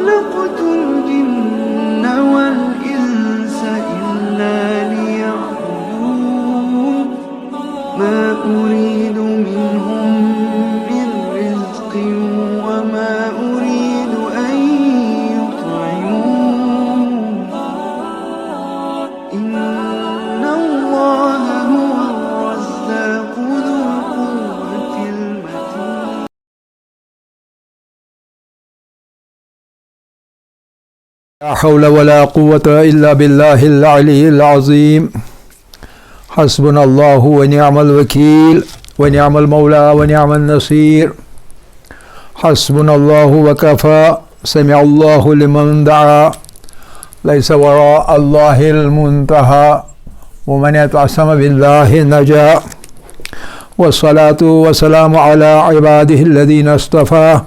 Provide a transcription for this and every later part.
خلقت الجن والإنس إلا ليعبدون ما أريد منهم من رزق وما أريد أن يطعمون إن الله هو الرزاق ذو القوة المتين. لا حول ولا قوة إلا بالله العلي العظيم. حسبنا الله ونعم الوكيل ونعم المولى ونعم النصير. حسبنا الله وكفى. سمع الله لمن دعا. ليس وراء الله المنتهى ومن يتعصم بالله نجا. والصلاة والسلام على عباده الذين اصطفى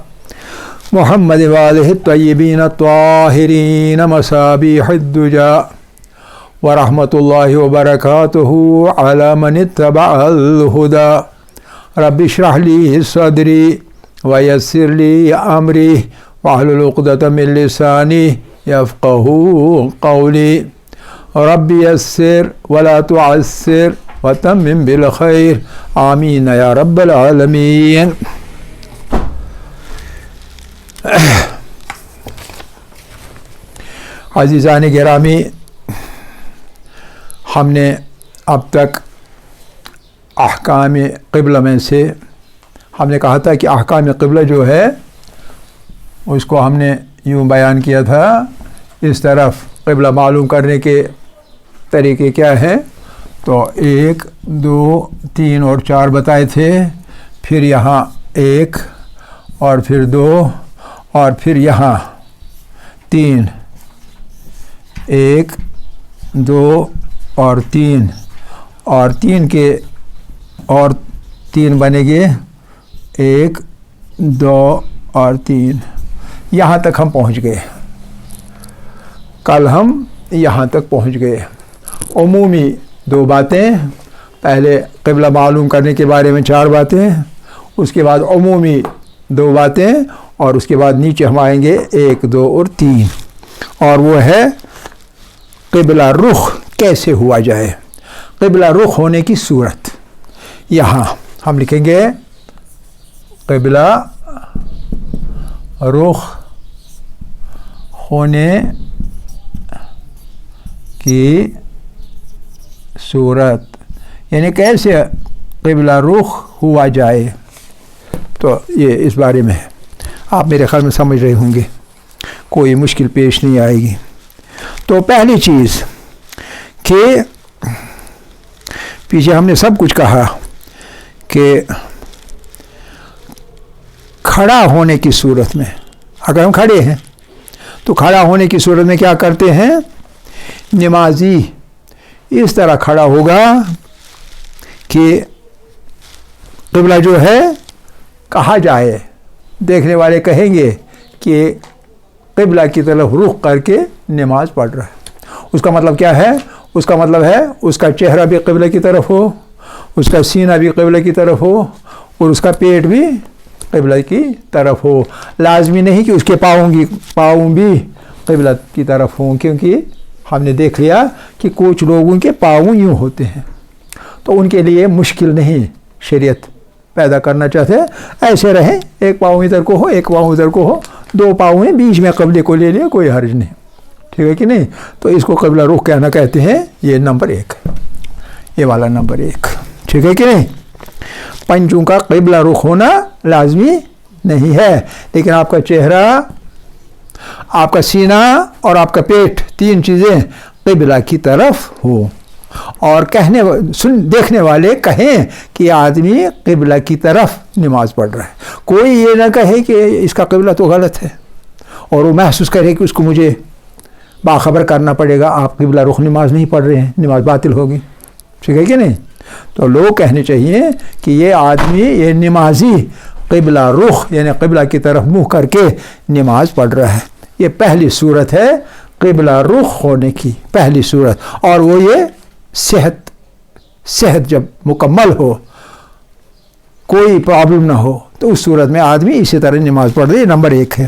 محمد وآله الطيبين الطاهرين مصابيح الدجى. ورحمة الله وبركاته على من اتبع الهدى. رب اشرح لي صدري ويسر لي أمري واحلل عقدة من لساني يفقه قولي. رب يسر ولا تعسر وتمم بالخير آمين يا رب العالمين. عزیزان گرامی، ہم نے اب تک احکام قبلہ میں سے ہم نے کہا تھا کہ احکام قبلہ جو ہے اس کو ہم نے یوں بیان کیا تھا، اس طرف قبلہ معلوم کرنے کے طریقے کیا ہیں، تو 1 2 3 اور 4 بتائے تھے، پھر یہاں 1 اور پھر 2 اور پھر یہاں 3، 1 2 اور 3 اور 3 کے اور 3 بنے گے 1 2 اور 3، یہاں تک ہم پہنچ گئے. کل ہم یہاں تک پہنچ گئے. عمومی 2 باتیں، پہلے قبلہ معلوم کرنے کے بارے میں 4 باتیں، اس کے بعد عمومی 2 باتیں، اور اس کے بعد نیچے ہم آئیں گے 1 2 اور 3، اور وہ ہے قبلہ رخ کیسے ہوا جائے، قبلہ رخ ہونے کی صورت. یہاں ہم لکھیں گے قبلہ رخ ہونے کی صورت، یعنی کیسے قبلہ رخ ہوا جائے. تو یہ اس بارے میں ہے، آپ میرے خیال میں سمجھ رہے ہوں گے، کوئی مشکل پیش نہیں آئے گی. تو پہلی چیز کہ پیچھے ہم نے سب کچھ کہا کہ کھڑا ہونے کی صورت میں، اگر ہم کھڑے ہیں تو کھڑا ہونے کی صورت میں کیا کرتے ہیں، نمازی اس طرح کھڑا ہوگا کہ قبلہ جو ہے کہا جائے، دیکھنے والے کہیں گے کہ قبلہ کی طرف رخ کر کے نماز پڑھ رہا ہے. اس کا مطلب کیا ہے؟ اس کا مطلب ہے اس کا چہرہ بھی قبلہ کی طرف ہو، اس کا سینہ بھی قبلہ کی طرف ہو، اور اس کا پیٹ بھی قبلہ کی طرف ہو. لازمی نہیں کہ اس کے پاؤں بھی قبلہ کی طرف ہوں، کیونکہ ہم نے دیکھ لیا کہ کچھ لوگوں کے پاؤں یوں ہوتے ہیں، تو ان کے لیے مشکل نہیں شریعت پیدا کرنا چاہتے، ایسے رہیں، ایک پاؤں ادھر کو ہو ایک پاؤں ادھر کو ہو، 2 پاؤں ہیں، بیچ میں قبلے کو لے لیا، کوئی حرج نہیں، ٹھیک ہے کہ نہیں. تو اس کو قبلہ رخ کہنا کہتے ہیں. یہ نمبر 1، یہ والا نمبر 1، ٹھیک ہے کہ نہیں. پنجوں کا قبلہ رخ ہونا لازمی نہیں ہے، لیکن آپ کا چہرہ، آپ کا سینہ اور آپ کا پیٹ، 3 چیزیں قبلہ کی طرف ہو، اور دیکھنے والے کہیں کہ آدمی قبلہ کی طرف نماز پڑھ رہا ہے. کوئی یہ نہ کہے کہ اس کا قبلہ تو غلط ہے، اور وہ محسوس کرے کہ اس کو مجھے باخبر کرنا پڑے گا، آپ قبلہ رخ نماز نہیں پڑھ رہے ہیں، نماز باطل ہوگی، ٹھیک ہے کہ نہیں. تو لوگ کہنے چاہیے کہ یہ آدمی، یہ نمازی قبلہ رخ یعنی قبلہ کی طرف منہ کر کے نماز پڑھ رہا ہے. یہ پہلی صورت ہے قبلہ رخ ہونے کی، پہلی صورت. اور وہ یہ صحت جب مکمل ہو، کوئی پرابلم نہ ہو، تو اس صورت میں آدمی اسی طرح نماز پڑھ رہے. نمبر 1 ہے.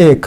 1,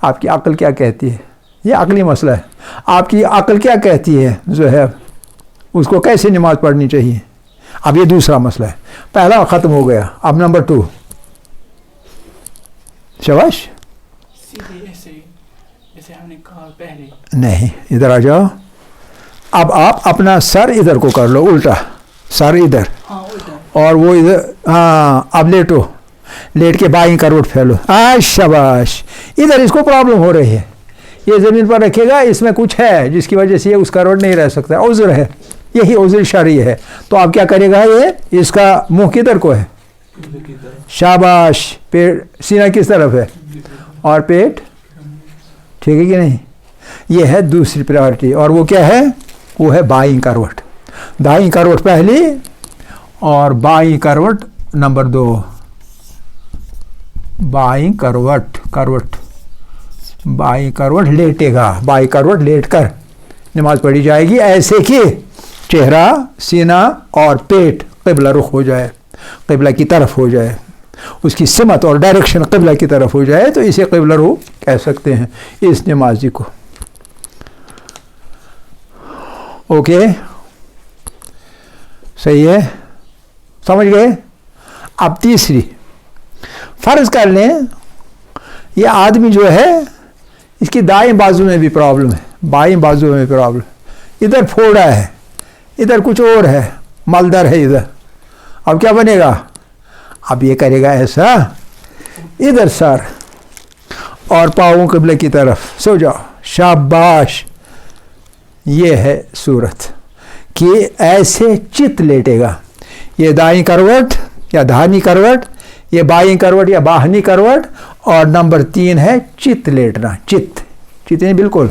آپ کی عقل کیا کہتی ہے؟ یہ عقلی مسئلہ ہے. آپ کی عقل کیا کہتی ہے جو ہے اس کو کیسے نماز پڑھنی چاہیے؟ اب یہ دوسرا مسئلہ ہے. پہلا ختم ہو گیا. اب نمبر 2. شاباش. جیسے ہم نے کہا پہلے. نہیں، ادھر آ جاؤ. اب آپ اپنا سر ادھر کو کر لو، الٹا سر ادھر اور وہ ادھر. ہاں اب لیٹو. لیٹ کے بائیں کروٹ پھیلو. شاباش. ادھر اس کو پرابلم ہو رہی ہے. یہ زمین پر رکھے گا، اس میں کچھ ہے جس کی وجہ سے یہ اس کروٹ نہیں رہ سکتا. عذر ہے، یہی عذر شرعی ہے. تو آپ کیا کرے گا؟ یہ اس کا منہ کدھر کو ہے؟ شاباش. پیٹ سینہ کس طرف ہے اور پیٹ؟ ٹھیک ہے کہ نہیں؟ یہ ہے دوسری پریورٹی. اور وہ کیا ہے؟ وہ ہے بائیں کروٹ. دائیں کروٹ پہلی اور بائیں کروٹ نمبر 2. بائیں کروٹ بائیں کروٹ لیٹے گا. بائیں کروٹ لیٹ کر نماز پڑھی جائے گی ایسے کہ چہرہ، سینہ اور پیٹ قبلہ رخ ہو جائے، قبلہ کی طرف ہو جائے، اس کی سمت اور ڈائریکشن قبلہ کی طرف ہو جائے. تو اسے قبلہ رخ کہہ سکتے ہیں اس نمازی کو. اوکے، صحیح ہے، سمجھ گئے؟ اب تیسری، فرض کر لیں یہ آدمی جو ہے اس کی دائیں بازو میں بھی پرابلم ہے، بائیں بازو میں بھی پرابلم. ادھر پھوڑا ہے، ادھر کچھ اور ہے، ملدر ہے ادھر. اب کیا بنے گا؟ اب یہ کرے گا ایسا، ادھر سر اور پاؤں قبلے کی طرف. سو جاؤ. شاباش. یہ ہے صورت کہ ایسے چت لیٹے گا. یہ دائیں کروٹ یا دہانی کروٹ، یہ بائیں کروٹ یا باہنی کروٹ. اور نمبر 3 ہے چت لیٹنا. چت نہیں بالکل،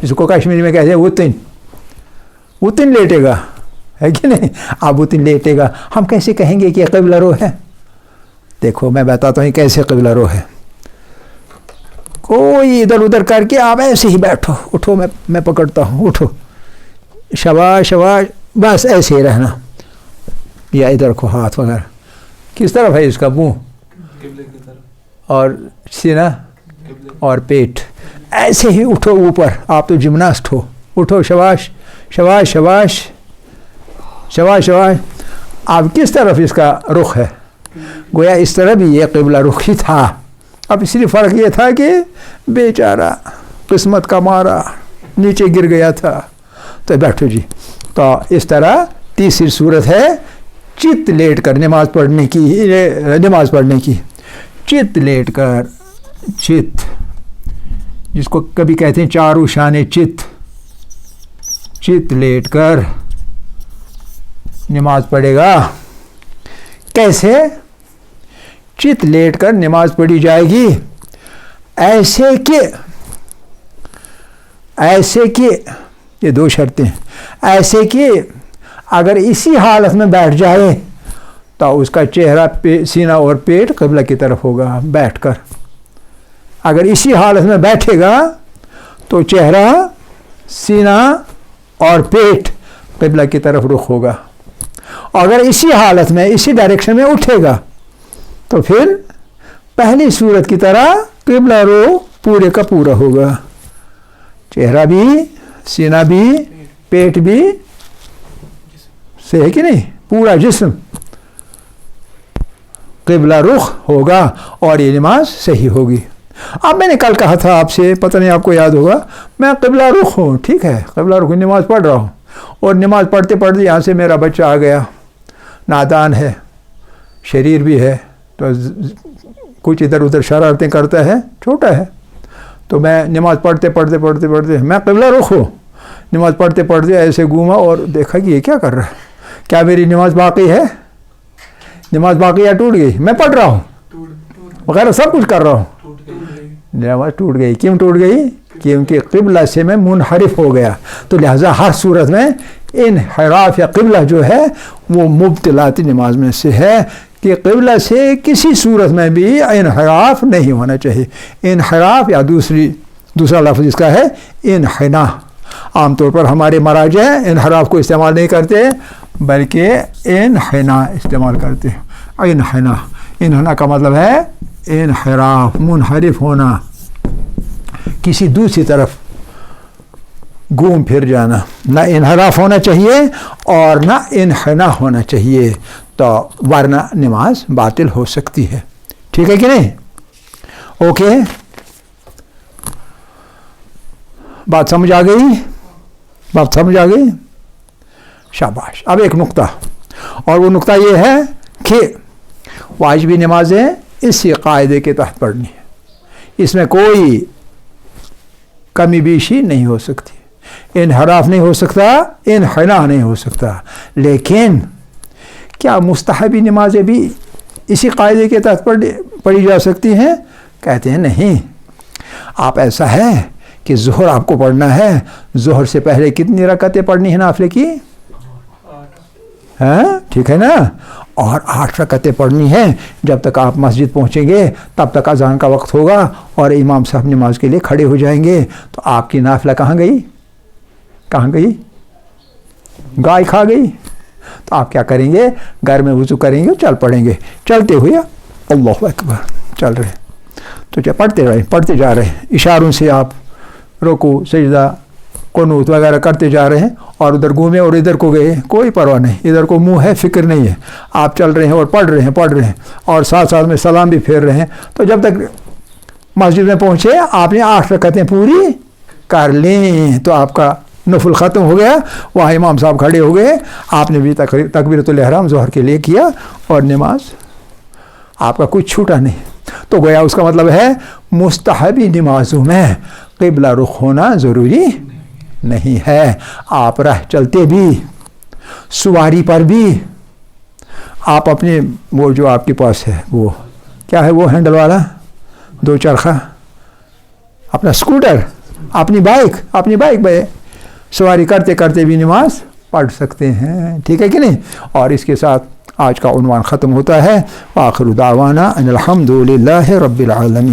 جس کو کشمیری میں کہتے ہیں وطن لیٹے گا، ہے کہ نہیں؟ اب وطن لیٹے گا. ہم کیسے کہیں گے کہ یہ قبلہ رو ہے؟ دیکھو میں بتاتا ہوں کیسے قبلہ رو ہے. کوئی ادھر ادھر کر کے آپ ایسے ہی بیٹھو. اٹھو، میں پکڑتا ہوں. اٹھو. شاباش شاباش. بس ایسے ہی رہنا. یا ادھر کو ہاتھ وغیرہ. کس طرف ہے اس کا منہ اور سینہ اور پیٹ؟ ایسے ہی اٹھو اوپر. آپ تو جمناسٹ ہو. اٹھو. شاباش شاباش شاباش شاباش شاباش. اب کس طرف اس کا رخ ہے؟ گویا اس طرح بھی یہ قبلہ رخ ہی تھا. اب صرف فرق یہ تھا کہ بیچارہ قسمت کا مارا نیچے گر گیا تھا. تو بیٹھو جی. تو اس طرح تیسری صورت ہے چت لیٹ کر نماز پڑھنے کی. چت لیٹ کر، چت جس کو کبھی کہتے ہیں چارو شانے چت. چت لیٹ کر نماز پڑھے گا. کیسے؟ چت لیٹ کر نماز پڑھی جائے گی ایسے کہ یہ 2 شرطیں. ایسے کہ اگر اسی حالت میں بیٹھ جائے تو اس کا چہرہ، سینہ اور پیٹ قبلہ کی طرف ہوگا بیٹھ کر. اگر اسی حالت میں بیٹھے گا تو چہرہ، سینہ اور پیٹ قبلہ کی طرف رخ ہوگا. اگر اسی حالت میں، اسی ڈائریکشن میں اٹھے گا تو پھر پہلی صورت کی طرح قبلہ رو پورے کا پورا ہوگا. چہرہ بھی، سینہ بھی، پیٹ بھی، صحیح ہے کہ نہیں؟ پورا جسم قبلہ رخ ہوگا اور یہ نماز صحیح ہوگی. اب میں نے کل کہا تھا آپ سے، پتہ نہیں آپ کو یاد ہوگا، میں قبلہ رخ ہوں، ٹھیک ہے، قبلہ رخ نماز پڑھ رہا ہوں. اور نماز پڑھتے پڑھتے یہاں سے میرا بچہ آ گیا، نادان ہے، شریر بھی ہے، تو کچھ ادھر ادھر شرارتیں کرتا ہے، چھوٹا ہے. تو میں نماز پڑھتے میں قبلہ رخ ہوں. نماز پڑھتے ایسے گھوما اور دیکھا کہ یہ کیا کر رہا ہے. کیا میری نماز باقی ہے؟ نماز باقی یا ٹوٹ گئی؟ میں پڑھ رہا ہوں وغیرہ سب کچھ کر رہا ہوں. نماز ٹوٹ گئی. کیوں ٹوٹ گئی؟ کیونکہ قبلہ سے میں منحرف ہو گیا. تو لہٰذا ہر صورت میں انحراف یا قبلہ جو ہے وہ مبطلات نماز میں سے ہے کہ قبلہ سے کسی صورت میں بھی انحراف نہیں ہونا چاہیے. انحراف یا دوسرا لفظ اس کا ہے انحنا. عام طور پر ہمارے مراجع انحراف کو استعمال نہیں کرتے بلکہ انحنا استعمال کرتے ہیں. انحنا کا مطلب ہے انحراف، منحرف ہونا. کسی دوسری طرف گھوم پھر جانا، نہ انحراف ہونا چاہیے اور نہ انحنا ہونا چاہیے، تو ورنہ نماز باطل ہو سکتی ہے. ٹھیک ہے کہ نہیں؟ اوکے، بات سمجھ آ گئی؟ بات سمجھ آ گئی؟ شاباش. اب ایک نقطہ، اور وہ نقطہ یہ ہے کہ واجبی نمازیں اسی قاعدے کے تحت پڑھنی ہے، اس میں کوئی کمی بیشی نہیں ہو سکتی، انحراف نہیں ہو سکتا، انحنا نہیں ہو سکتا. لیکن کیا مستحبی نمازیں بھی اسی قاعدے کے تحت پڑھی جا سکتی ہیں؟ کہتے ہیں نہیں. آپ ایسا ہے کہ ظہر آپ کو پڑھنا ہے، ظہر سے پہلے کتنی رکعتیں پڑھنی ہیں نافلے کی؟ ہاں ٹھیک ہے نا، اور 8 رکعتیں پڑھنی ہیں. جب تک آپ مسجد پہنچیں گے تب تک اذان کا وقت ہوگا اور امام صاحب نماز کے لیے کھڑے ہو جائیں گے. تو آپ کی نافلہ کہاں گئی؟ کہاں گئی؟ گائے کھا گئی. تو آپ کیا کریں گے؟ گھر میں وضو کریں گے، چل پڑیں گے، چلتے ہوئے اللہ اکبر چل رہے، تو پڑھتے جا رہے، اشاروں سے آپ رکوع سجدہ قنوت وغیرہ کرتے جا رہے ہیں، اور ادھر گھومے اور ادھر کو گئے، کوئی پرواہ نہیں، ادھر کو منہ ہے، فکر نہیں ہے، آپ چل رہے ہیں اور پڑھ رہے ہیں اور ساتھ ساتھ میں سلام بھی پھیر رہے ہیں. تو جب تک مسجد میں پہنچے آپ نے 8 رکعتیں پوری کر لیں تو آپ کا نفل ختم ہو گیا. وہاں امام صاحب کھڑے ہو گئے، آپ نے بھی تکبیرۃ الاحرام ظہر کے لیے کیا اور نماز آپ کا کچھ چھوٹا نہیں. تو گویا اس کا مطلب ہے مستحبی نمازوں میں قبلہ رخ ہونا ضروری نہیں ہے. آپ راہ چلتے بھی، سواری پر بھی، آپ اپنے وہ جو آپ کے پاس ہے وہ کیا ہے، وہ ہینڈل والا 2 چرخہ اپنا اسکوٹر، اپنی بائک پہ سواری کرتے کرتے بھی نماز پڑھ سکتے ہیں. ٹھیک ہے کہ نہیں؟ اور اس کے ساتھ آج کا عنوان ختم ہوتا ہے. وآخر دعوانا ان الحمد للہ رب العالمین.